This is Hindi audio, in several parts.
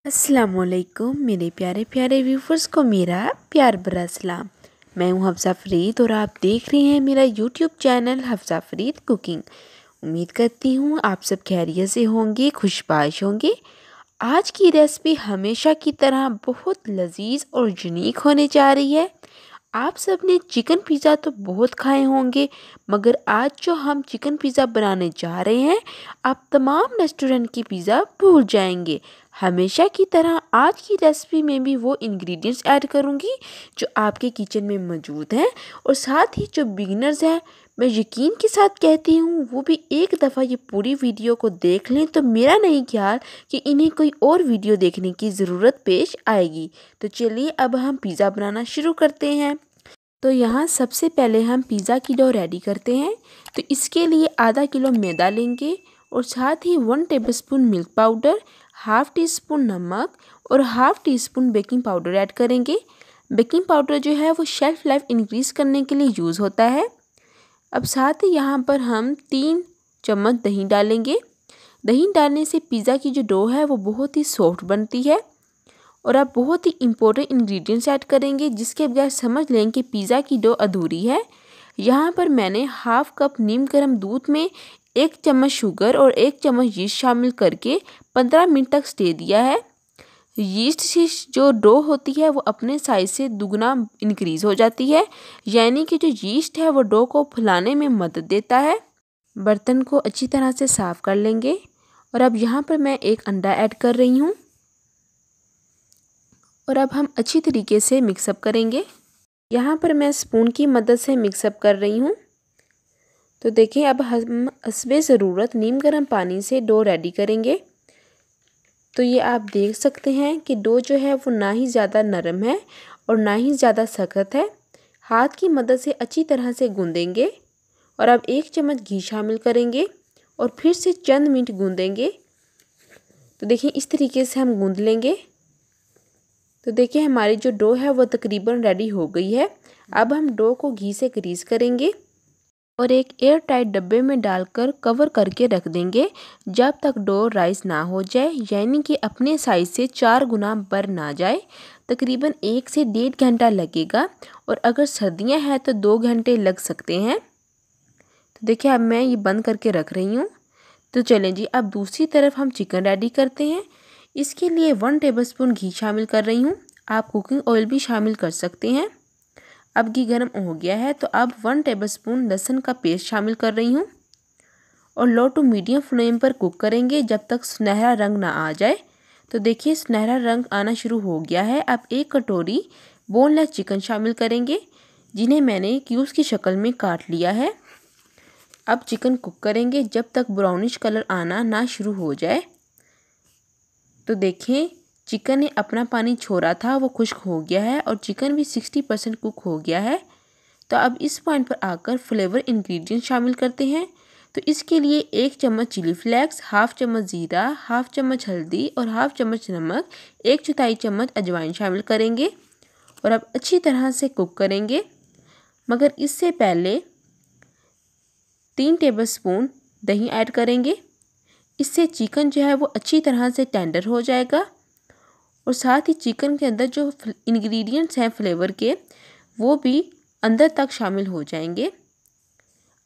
अस्सलामुअलैकुम मेरे प्यारे प्यारे व्यूवर्स को मेरा प्यार भरा सलाम। मैं हूं हफ्सा फरीद और आप देख रहे हैं मेरा YouTube channel Hafsa Farid cooking. उम्मीद करती हूं आप सब खैरियत से होंगे, खुशबाश होंगे। आज की रेसिपी हमेशा की तरह बहुत लजीज और यूनिक होने जा रही है। आप सब ने चिकन पिज़्ज़ा तो बहुत खाए होंगे, मगर आज जो हम चिकन पिज़्ज़ा बनाने जा रहे हैं आप तमाम रेस्टोरेंट की पिज़्ज़ा भूल जाएंगे। हमेशा की तरह आज की रेसिपी में भी वो इंग्रेडिएंट्स ऐड करूंगी जो आपके किचन में मौजूद हैं, और साथ ही जो बिगिनर्स हैं मैं यकीन के साथ कहती हूँ वो भी एक दफ़ा ये पूरी वीडियो को देख लें तो मेरा नहीं ख्याल कि इन्हें कोई और वीडियो देखने की ज़रूरत पेश आएगी। तो चलिए अब हम पिज़्ज़ा बनाना शुरू करते हैं। तो यहाँ सबसे पहले हम पिज़्ज़ा की डो रेडी करते हैं। तो इसके लिए आधा किलो मैदा लेंगे और साथ ही 1 tablespoon milk powder, half tea spoon नमक और half tea spoon baking powder add करेंगे। बेकिंग पाउडर जो है वो शेल्फ़ लाइफ इंक्रीज़ करने के लिए यूज़ होता है। अब साथ ही यहाँ पर हम 3 चम्मच दही डालेंगे। दही डालने से पिज़्ज़ा की जो डो है वो बहुत ही सॉफ्ट बनती है। और आप बहुत ही इम्पोर्टेंट इंग्रेडिएंट्स ऐड करेंगे जिसके बगैर समझ लें कि पिज़्ज़ा की डो अधूरी है। यहाँ पर मैंने हाफ़ कप नीम गर्म दूध में 1 चम्मच शुगर और 1 चम्मच यीस्ट शामिल करके 15 मिनट तक स्टे दिया है। यीस्ट से जो डो होती है वो अपने साइज़ से दुगना इंक्रीज़ हो जाती है, यानी कि जो यीस्ट है वो डो को फुलाने में मदद देता है। बर्तन को अच्छी तरह से साफ़ कर लेंगे और अब यहाँ पर मैं एक अंडा ऐड कर रही हूँ और अब हम अच्छी तरीके से मिक्सअप करेंगे। यहाँ पर मैं स्पून की मदद से मिक्सअप कर रही हूँ। तो देखिए अब हम हस्बे ज़रूरत नीम गर्म पानी से डो रेडी करेंगे। तो ये आप देख सकते हैं कि डो जो है वो ना ही ज़्यादा नरम है और ना ही ज़्यादा सख्त है। हाथ की मदद से अच्छी तरह से गूँधेंगे और अब 1 चम्मच घी शामिल करेंगे और फिर से चंद मिनट गूँधेंगे। तो देखिए इस तरीके से हम गूँध लेंगे। तो देखिए हमारी जो डो है वो तकरीबन रेडी हो गई है। अब हम डो को घी से ग्रीस करेंगे और एक एयर टाइट डब्बे में डालकर कवर करके रख देंगे जब तक डो राइस ना हो जाए, यानी कि अपने साइज़ से 4 गुना बढ़ ना जाए। तकरीबन 1 से 1.5 घंटा लगेगा और अगर सर्दियां हैं तो 2 घंटे लग सकते हैं। तो देखिए अब मैं ये बंद करके रख रही हूँ। तो चलें जी, अब दूसरी तरफ हम चिकन रेडी करते हैं। इसके लिए 1 टेबलस्पून घी शामिल कर रही हूँ। आप कुकिंग ऑयल भी शामिल कर सकते हैं। अब घी गर्म हो गया है तो अब 1 टेबलस्पून लहसुन का पेस्ट शामिल कर रही हूँ और लो टू मीडियम फ्लेम पर कुक करेंगे जब तक सुनहरा रंग ना आ जाए। तो देखिए सुनहरा रंग आना शुरू हो गया है। अब 1 कटोरी बोनलेस चिकन शामिल करेंगे जिन्हें मैंने क्यूब्स की शक्ल में काट लिया है। अब चिकन कुक करेंगे जब तक ब्राउनिश कलर आना ना शुरू हो जाए। तो देखें चिकन ने अपना पानी छोड़ा था वो खुश्क हो गया है और चिकन भी 60% कुक हो गया है। तो अब इस पॉइंट पर आकर फ्लेवर इंग्रेडिएंट शामिल करते हैं। तो इसके लिए 1 चम्मच चिली फ्लेक्स, हाफ़ चम्मच ज़ीरा, हाफ़ चम्मच हल्दी और हाफ़ चम्मच नमक, 1/4 चम्मच अजवाइन शामिल करेंगे और अब अच्छी तरह से कुक करेंगे। मगर इससे पहले 3 टेबलस्पून दही ऐड करेंगे। इससे चिकन जो है वो अच्छी तरह से टेंडर हो जाएगा और साथ ही चिकन के अंदर जो इंग्रेडिएंट्स हैं फ्लेवर के वो भी अंदर तक शामिल हो जाएंगे।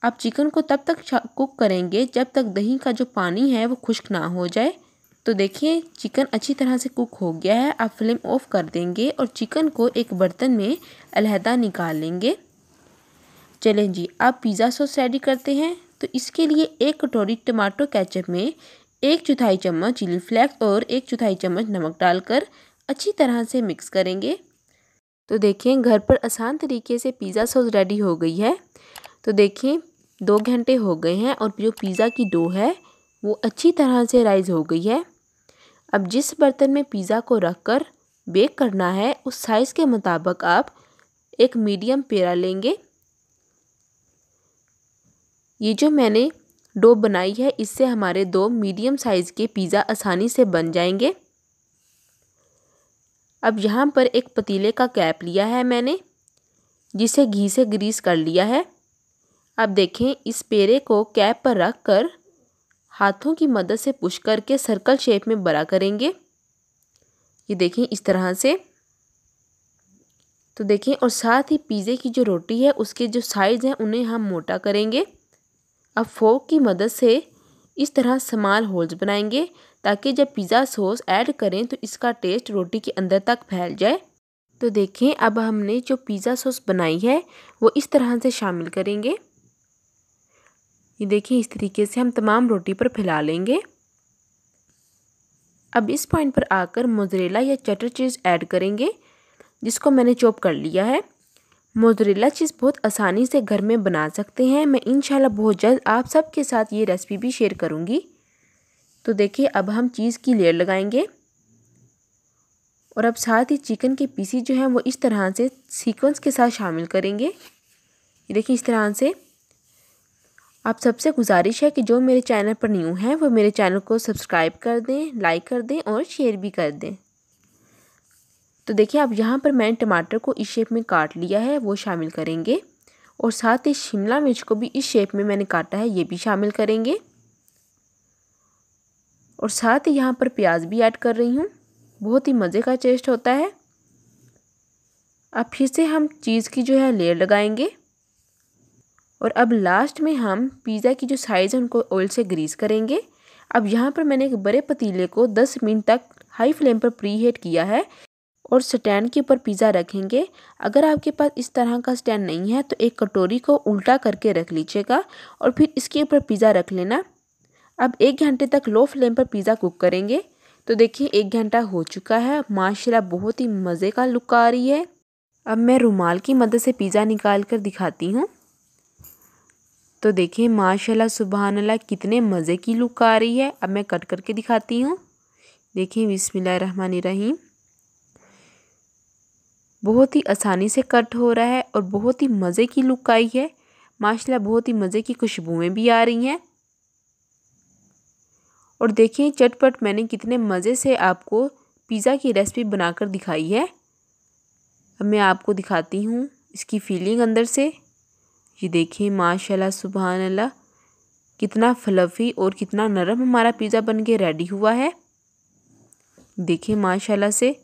आप चिकन को तब तक कुक करेंगे जब तक दही का जो पानी है वो खुश्क ना हो जाए। तो देखिए चिकन अच्छी तरह से कुक हो गया है। आप फ्लेम ऑफ कर देंगे और चिकन को एक बर्तन में अलहदा निकाल लेंगे। चलें जी, अब पिज़्ज़ा सॉस रेडी करते हैं। तो इसके लिए 1 कटोरी टमाटो केचप में 1/4 चम्मच चिली फ्लेक्स और 1/4 चम्मच नमक डालकर अच्छी तरह से मिक्स करेंगे। तो देखिए घर पर आसान तरीके से पिज़्ज़ा सॉस रेडी हो गई है। तो देखिए 2 घंटे हो गए हैं और जो पिज़्ज़ा की डो है वो अच्छी तरह से राइज हो गई है। अब जिस बर्तन में पिज़्ज़ा को रखकर बेक करना है उस साइज़ के मुताबिक आप एक मीडियम पेड़ा लेंगे। ये जो मैंने डो बनाई है इससे हमारे 2 मीडियम साइज़ के पिज़्ज़ा आसानी से बन जाएंगे। अब यहाँ पर एक पतीले का कैप लिया है मैंने, जिसे घी से ग्रीस कर लिया है। अब देखें इस पेड़े को कैप पर रख कर हाथों की मदद से पुश करके सर्कल शेप में बड़ा करेंगे। ये देखें इस तरह से। तो देखें, और साथ ही पिज़्ज़े की जो रोटी है उसके जो साइड्स हैं उन्हें हम मोटा करेंगे। अब फोर्क की मदद से इस तरह स्मॉल होल्स बनाएंगे ताकि जब पिज़्ज़ा सॉस ऐड करें तो इसका टेस्ट रोटी के अंदर तक फैल जाए। तो देखें, अब हमने जो पिज़्ज़ा सॉस बनाई है वो इस तरह से शामिल करेंगे। ये देखें, इस तरीके से हम तमाम रोटी पर फैला लेंगे। अब इस पॉइंट पर आकर मोज़रेला या चटर चीज़ ऐड करेंगे, जिसको मैंने चॉप कर लिया है। मोज़रेला चीज़ बहुत आसानी से घर में बना सकते हैं। मैं इंशाल्लाह बहुत जल्द आप सबके साथ ये रेसिपी भी शेयर करूँगी। तो देखिए, अब हम चीज़ की लेयर लगाएंगे और अब साथ ही चिकन के पीसी जो हैं वो इस तरह से सीक्वेंस के साथ शामिल करेंगे। ये देखिए इस तरह से। आप सबसे गुजारिश है कि जो मेरे चैनल पर न्यू हैं वो मेरे चैनल को सब्सक्राइब कर दें, लाइक कर दें और शेयर भी कर दें। तो देखिए, अब यहाँ पर मैंने टमाटर को इस शेप में काट लिया है, वो शामिल करेंगे और साथ ही शिमला मिर्च को भी इस शेप में मैंने काटा है, ये भी शामिल करेंगे और साथ ही यहाँ पर प्याज भी ऐड कर रही हूँ। बहुत ही मज़े का टेस्ट होता है। अब फिर से हम चीज़ की जो है लेयर लगाएंगे और अब लास्ट में हम पिज़्ज़ा की जो साइज़ है उनको ऑयल से ग्रीस करेंगे। अब यहाँ पर मैंने एक बड़े पतीले को 10 मिनट तक हाई फ्लेम पर प्री हीट किया है और स्टैंड के ऊपर पिज़्ज़ा रखेंगे। अगर आपके पास इस तरह का स्टैंड नहीं है तो एक कटोरी को उल्टा करके रख लीजिएगा और फिर इसके ऊपर पिज़्ज़ा रख लेना। अब 1 घंटे तक लो फ्लेम पर पिज़्ज़ा कुक करेंगे। तो देखिए 1 घंटा हो चुका है, माशाल्लाह बहुत ही मज़े का लुक आ रही है। अब मैं रुमाल की मदद से पिज़्ज़ा निकाल कर दिखाती हूँ। तो देखिए माशाल्लाह सुबहान अल्लाह कितने मज़े की लुक आ रही है। अब मैं कट करके दिखाती हूँ। देखिए बिस्मिल्लाहिर्रहमानिर्रहीम, बहुत ही आसानी से कट हो रहा है और बहुत ही मज़े की लुक आई है। माशाल्लाह बहुत ही मज़े की खुशबुएं भी आ रही हैं। और देखिए चटपट मैंने कितने मज़े से आपको पिज़्ज़ा की रेसिपी बनाकर दिखाई है। अब मैं आपको दिखाती हूँ इसकी फीलिंग अंदर से। ये देखिए माशाल्लाह सुभान अल्लाह, कितना फ्लफ़ी और कितना नरम हमारा पिज़्ज़ा बन के रेडी हुआ है। देखिए माशाल्लाह से।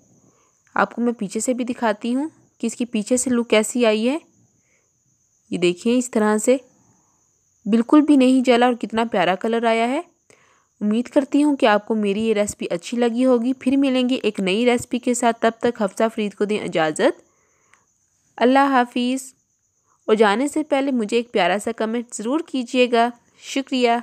आपको मैं पीछे से भी दिखाती हूँ कि इसकी पीछे से लुक कैसी आई है। ये देखिए इस तरह से बिल्कुल भी नहीं जला और कितना प्यारा कलर आया है। उम्मीद करती हूँ कि आपको मेरी ये रेसिपी अच्छी लगी होगी। फिर मिलेंगे एक नई रेसिपी के साथ। तब तक हफ्सा फरीद को दें इजाज़त। अल्लाह हाफिज़। और जाने से पहले मुझे एक प्यारा सा कमेंट ज़रूर कीजिएगा। शुक्रिया।